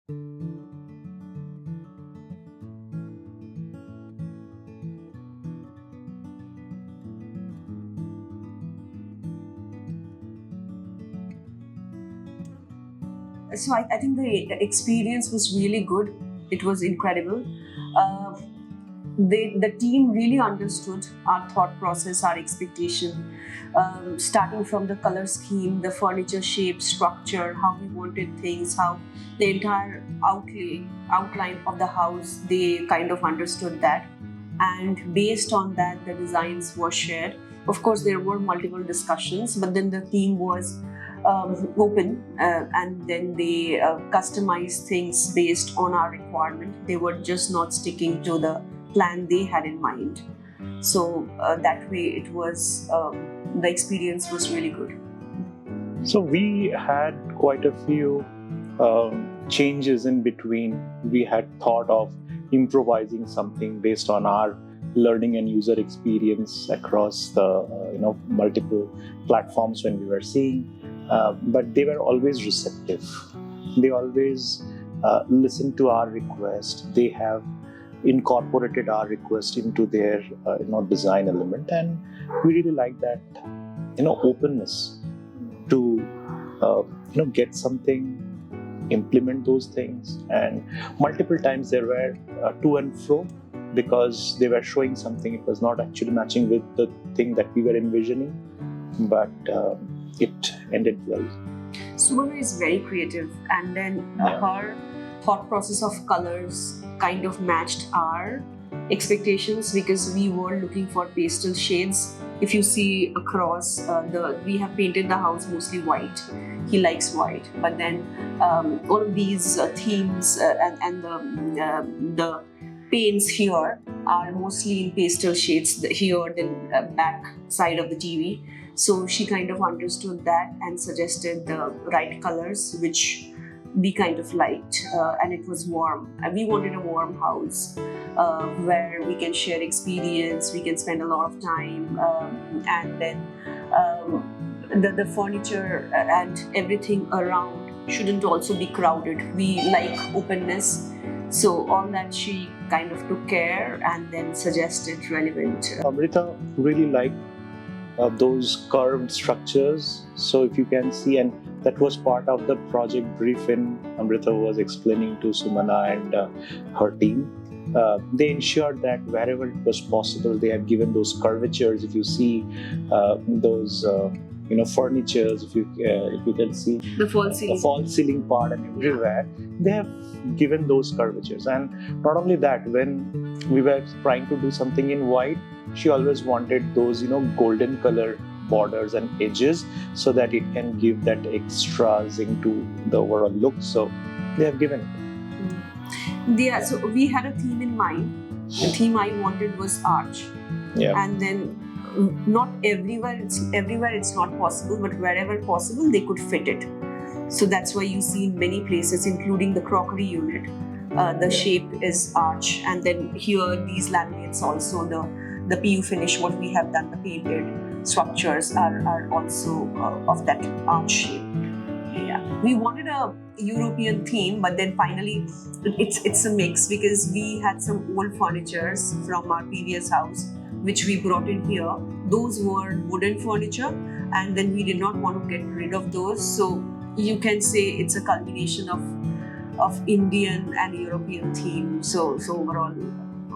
So I think the experience was really good. It was incredible. Uh, the team really understood our thought process, our expectation, starting from the color scheme, the furniture shape, structure, how we wanted things, how the entire outline of the house. They kind of understood that, and based on that, the designs were shared. Of course, there were multiple discussions, but then the team was open, and then they customized things based on our requirement. They were just not sticking to the plan they had in mind. So that way, it was the experience was really good. So we had quite a few changes in between. We had thought of improvising something based on our learning and user experience across the multiple platforms when we were seeing, but they were always receptive. They always listened to our request. They have incorporated our request into their design element, and we really like that openness to get something, implement those things. And multiple times there were to and fro, because they were showing something, it was not actually matching with the thing that we were envisioning, but it ended well. Sumana is very creative, and then her thought process of colors kind of matched our expectations, because we were looking for pastel shades. If you see across we have painted the house mostly white. He likes white, but then all of these themes and the paints here are mostly in pastel shades here, the back side of the TV. So she kind of understood that and suggested the right colors, which we kind of liked, and it was warm. We wanted a warm house where we can share experience, we can spend a lot of time, and then the furniture and everything around shouldn't also be crowded. We like openness, so all that she kind of took care and then suggested relevant. Amrita really liked those curved structures. So if you can see, and that was part of the project brief when Amrita was explaining to Sumana and her team. They ensured that wherever it was possible, they have given those curvatures. If you see those furnitures, if you can see The false ceiling part, and everywhere they have given those curvatures. And not only that, when we were trying to do something in white, she always wanted those golden color borders and edges, so that it can give that extra zing to the overall look. So they have given it. Yeah, so we had a theme in mind. The theme I wanted was arch. Yeah. And then not everywhere it's not possible, but wherever possible they could fit it. So that's why you see in many places, including the crockery unit, the shape is arch. And then here these laminates also, the PU finish, what we have done, the painted structures are also of that arch shape. Yeah, we wanted a European theme, but then finally it's a mix, because we had some old furnitures from our previous house which we brought in here. Those were wooden furniture, and then we did not want to get rid of those. So you can say it's a culmination of Indian and European theme. So overall,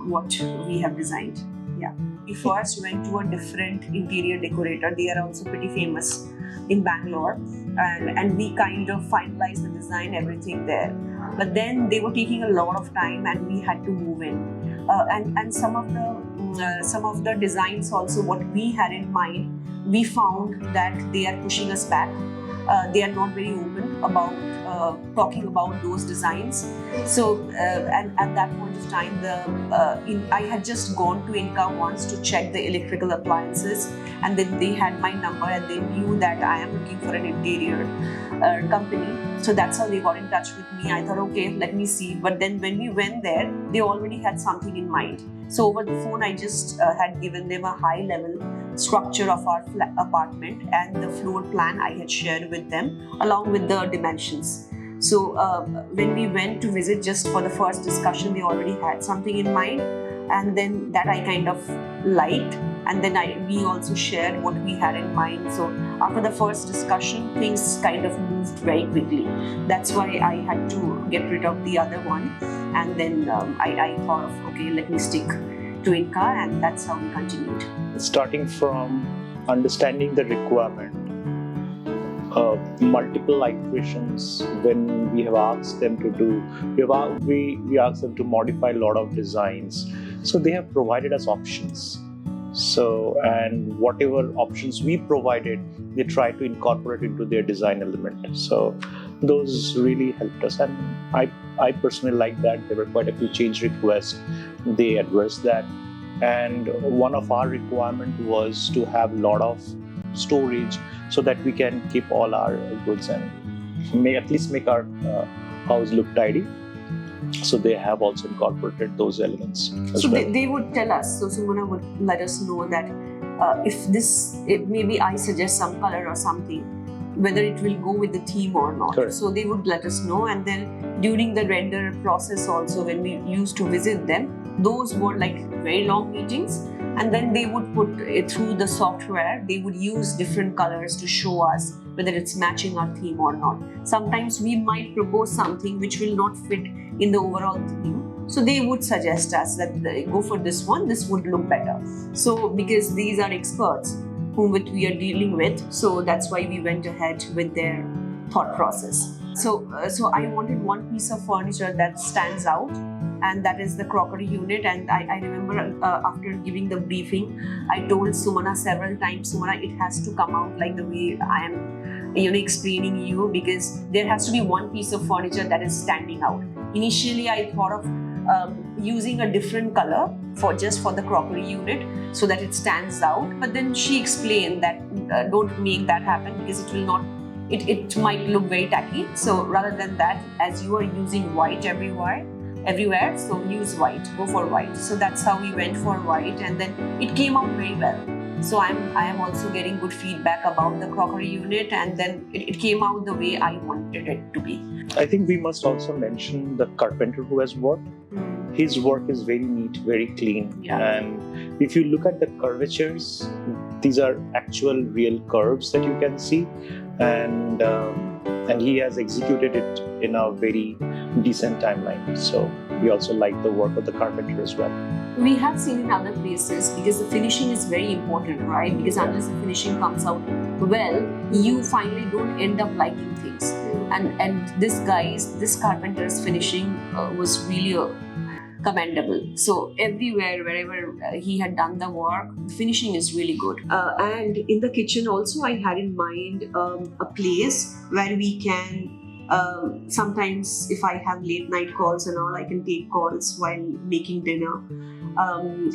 what we have designed. Yeah. We first went to a different interior decorator. They are also pretty famous in Bangalore, and we kind of finalized the design, everything there. But then they were taking a lot of time, and we had to move in. And some of the designs also, what we had in mind, we found that they are pushing us back. They are not very open about talking about those designs. So and at that point of time, I had just gone to Inca once to check the electrical appliances, and then they had my number, and they knew that I am looking for an interior company. So that's how they got in touch with me. I thought, okay, let me see. But then when we went there, they already had something in mind. So over the phone, I just had given them a high-level structure of our apartment, and the floor plan I had shared with them along with the dimensions. So when we went to visit, just for the first discussion, they already had something in mind, and then that I kind of liked, and then we also shared what we had in mind. So after the first discussion, things kind of moved very quickly. That's why I had to get rid of the other one, and then I thought of, okay, let me stick to Inca, and that's how we continued. Starting from understanding the requirement, multiple iterations when we have asked them to do, we asked them to modify a lot of designs. So they have provided us options. So, and whatever options we provided, they try to incorporate into their design element. So those really helped us, and I personally like that. There were quite a few change requests. They addressed that, and one of our requirement was to have a lot of storage so that we can keep all our goods and at least make our house look tidy. So they have also incorporated those elements as so well. They would tell us, so Sumana would let us know that if maybe I suggest some color or something, whether it will go with the theme or not. Correct. So they would let us know, and then during the render process also, when we used to visit them, those were like very long meetings, and then they would put it through the software. They would use different colors to show us whether it's matching our theme or not. Sometimes we might propose something which will not fit in the overall theme, so they would suggest us that go for this one, this would look better. So because these are experts whom we are dealing with, so that's why we went ahead with their thought process. So I wanted one piece of furniture that stands out, and that is the crockery unit. And I remember after giving the briefing, I told Sumana several times, Sumana, it has to come out like the way I am explaining you, because there has to be one piece of furniture that is standing out. Initially, I thought of using a different color for the crockery unit so that it stands out. But then she explained that don't make that happen, because it will not. It might look very tacky. So rather than that, as you are using white everywhere, so use white. Go for white. So that's how we went for white, and then it came out very well. So I am also getting good feedback about the crockery unit, and then it came out the way I wanted it to be. I think we must also mention the carpenter who has worked. His work is very neat, very clean. Yeah. And if you look at the curvatures, these are actual real curves that you can see. And he has executed it in a very decent timeline. So we also like the work of the carpenter as well. We have seen in other places, because the finishing is very important, right? Because unless the finishing comes out well, you finally don't end up liking things. And this carpenter's finishing was really commendable. So everywhere, wherever he had done the work, the finishing is really good. And in the kitchen also, I had in mind a place where we can, sometimes if I have late night calls and all, I can take calls while making dinner. And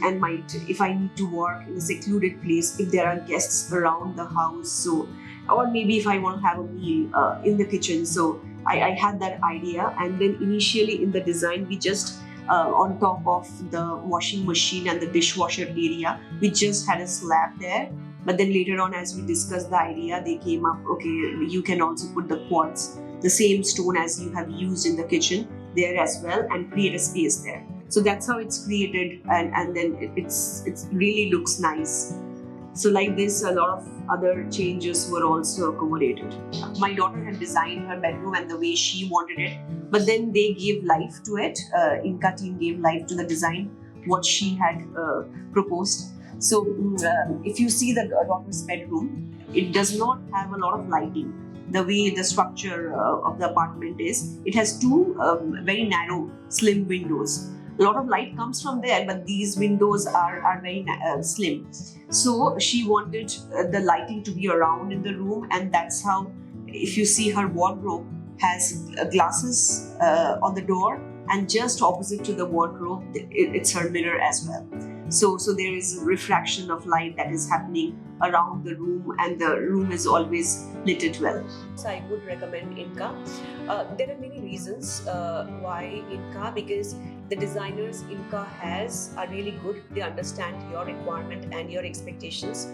if I need to work in a secluded place, if there are guests around the house, so, or maybe if I want to have a meal in the kitchen. So I had that idea, and then initially in the design, we just on top of the washing machine and the dishwasher area, we just had a slab there. But then later on, as we discussed the idea, they came up, okay, you can also put the quartz, the same stone as you have used in the kitchen, there as well, and create a space there. So that's how it's created, and then it really looks nice. So like this, a lot of other changes were also accommodated. My daughter had designed her bedroom and the way she wanted it, but then they gave life to it. Inca team gave life to the design, what she had proposed. So if you see the daughter's bedroom, it does not have a lot of lighting. The way the structure of the apartment is, it has two very narrow, slim windows. A lot of light comes from there, but these windows are very slim. So she wanted the lighting to be around in the room, and that's how, if you see, her wardrobe has glasses on the door, and just opposite to the wardrobe, it's her mirror as well. So there is refraction of light that is happening around the room, and the room is always lit well. So I would recommend Inca. There are many reasons why Inca, because the designers Inca has are really good. They understand your requirement and your expectations.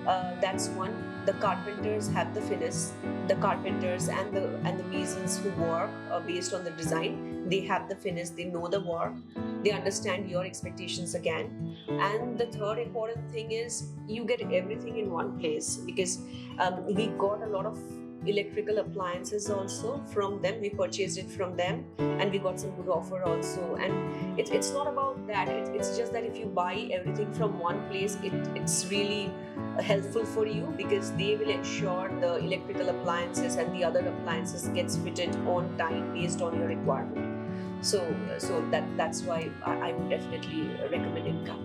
That's one. The carpenters have the finesse. The carpenters and the masons who work based on the design, they have the finesse. They know the work. They understand your expectations again. And the third important thing is you get everything in one place, because we got a lot of electrical appliances also from them. We purchased it from them, and we got some good offer also. And it's not about that. It's just that if you buy everything from one place, it's really helpful for you, because they will ensure the electrical appliances and the other appliances gets fitted on time based on your requirement. So that's why I would definitely recommend Inca.